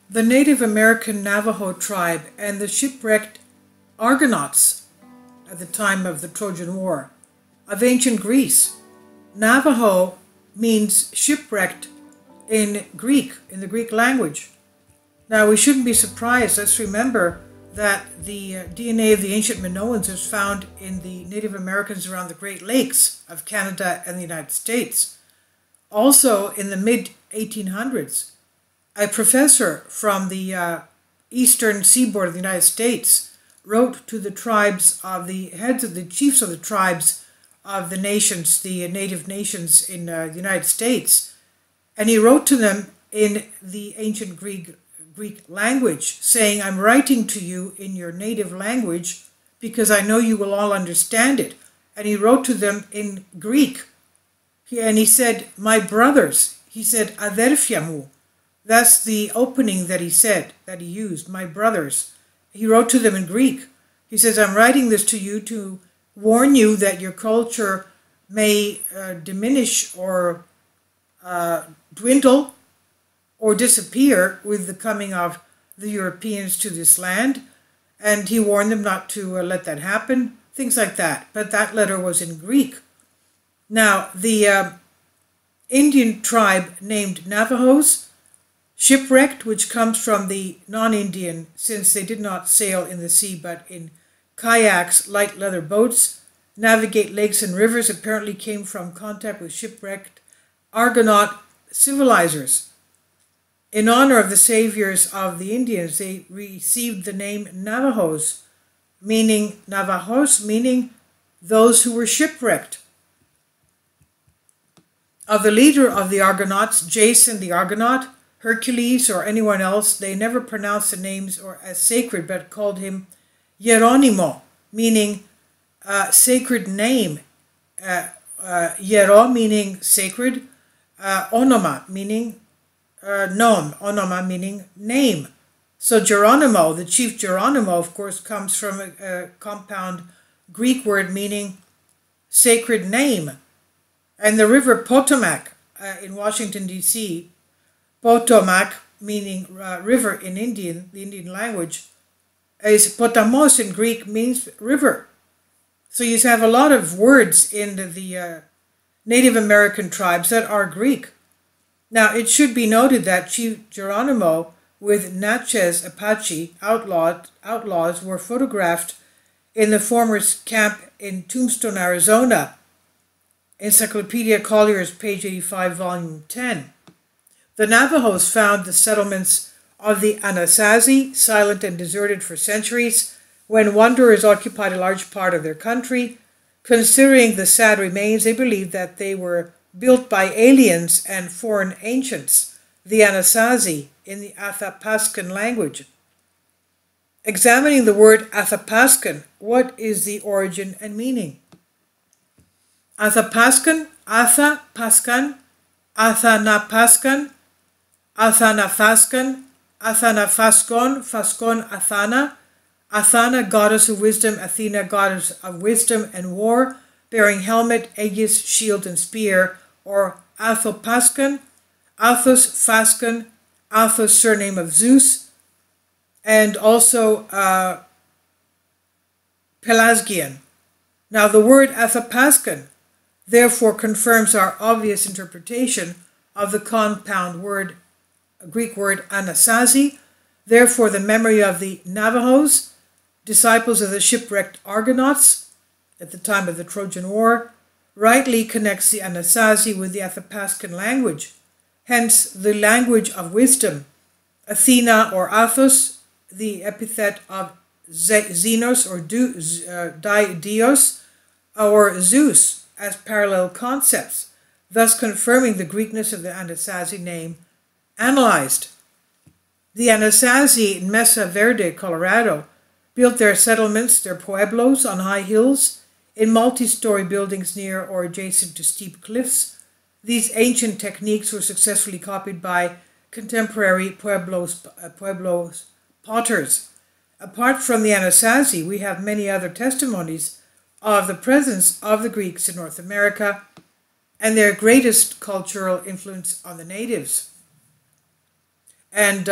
The Native American Navajo tribe and the shipwrecked Argonauts at the time of the Trojan War of ancient Greece. Navajo means shipwrecked in Greek, in the Greek language. Now, we shouldn't be surprised. Let's remember that the DNA of the ancient Minoans is found in the Native Americans around the Great Lakes of Canada and the United States. Also, in the mid-1800s, a professor from the eastern seaboard of the United States wrote to the tribes of the heads of the chiefs of the tribes of the nations, the native nations in the United States, and he wrote to them in the ancient Greek language, saying, "I'm writing to you in your native language because I know you will all understand it." And he wrote to them in Greek. And he said, "My brothers," he said, "aderfiamu." That's the opening that he said, that he used, "my brothers." He wrote to them in Greek. He says, "I'm writing this to you to warn you that your culture may diminish or dwindle or disappear with the coming of the Europeans to this land." And he warned them not to let that happen, things like that. But that letter was in Greek. Now, the Indian tribe named Navajos, shipwrecked, which comes from the non-Indian, since they did not sail in the sea but in kayaks, light leather boats, navigate lakes and rivers, apparently came from contact with shipwrecked Argonaut civilizers. In honor of the saviors of the Indians, they received the name Navajos, meaning those who were shipwrecked. Of the leader of the Argonauts, Jason the Argonaut, Hercules, or anyone else, they never pronounced the names or as sacred, but called him Hieronimo, meaning sacred name. Hiero meaning sacred, onoma meaning nom, onoma meaning name. So Geronimo, the chief Geronimo, of course, comes from a compound Greek word meaning sacred name. And the river Potomac in Washington, D.C., Potomac, meaning river in the Indian language, is potamos in Greek, means river. So you have a lot of words in the Native American tribes that are Greek. Now, it should be noted that Chief Geronimo with Natchez Apache outlaws were photographed in the former camp in Tombstone, Arizona. Encyclopedia Collier's, page 85, volume 10. The Navajos found the settlements of the Anasazi silent and deserted for centuries, when wanderers occupied a large part of their country. Considering the sad remains, they believed that they were built by aliens and foreign ancients, the Anasazi, in the Athapascan language. Examining the word Athapascan, what is the origin and meaning? Athapascan, Athapascan, Athanapascan, Athanafascan, Athanafascon, Fascon Athana, Athana, goddess of wisdom, Athena, goddess of wisdom and war, bearing helmet, aegis, shield, and spear, or Athapascan, Athos, Fascan, Athos, surname of Zeus, and also Pelasgian. Now, the word Athapascan therefore confirms our obvious interpretation of the compound word, Greek word Anasazi. Therefore, the memory of the Navajos, disciples of the shipwrecked Argonauts at the time of the Trojan War, rightly connects the Anasazi with the Athapascan language, hence the language of wisdom. Athena or Athos, the epithet of Xenos or Dios, or Zeus, as parallel concepts, thus confirming the Greekness of the Anasazi name analyzed. The Anasazi in Mesa Verde, Colorado, built their settlements, their pueblos, on high hills, in multi-story buildings near or adjacent to steep cliffs. These ancient techniques were successfully copied by contemporary pueblos potters. Apart from the Anasazi, we have many other testimonies of the presence of the Greeks in North America and their greatest cultural influence on the natives. And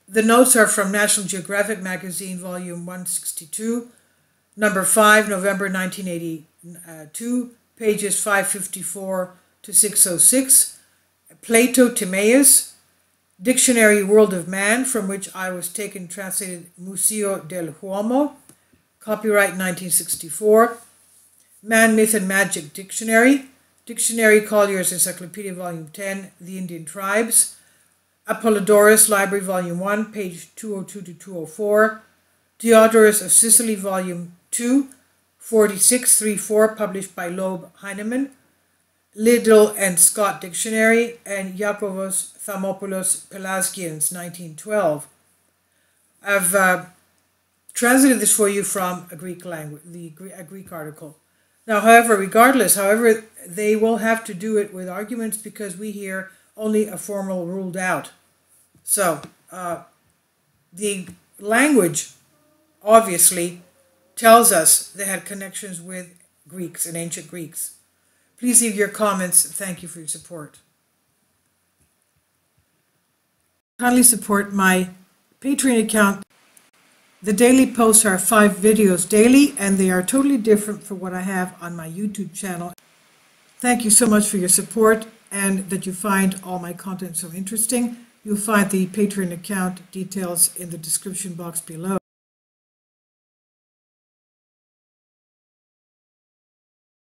The notes are from National Geographic Magazine, Volume 162, number 5, November 1982, pages 554 to 606. Plato Timaeus, Dictionary World of Man, from which I was taken, translated Museo del Uomo, copyright 1964. Man, Myth and Magic Dictionary, Dictionary Collier's Encyclopedia, Volume 10, The Indian Tribes, Apollodorus Library, Volume 1, page 202 to 204, Diodorus of Sicily, Volume 2, 4634, published by Loeb Heinemann, Liddell and Scott Dictionary, and Yakovos Thamopoulos Pelasgians, 1912. I've translated this for you from a Greek language, a Greek article. Now, however, they will have to do it with arguments because we hear only a formal ruled out. So, the language obviously tells us they had connections with Greeks and ancient Greeks. Please leave your comments. Thank you for your support. Kindly support my Patreon account. The daily posts are 5 videos daily, and they are totally different from what I have on my YouTube channel. Thank you so much for your support and that you find all my content so interesting. You'll find the Patreon account details in the description box below.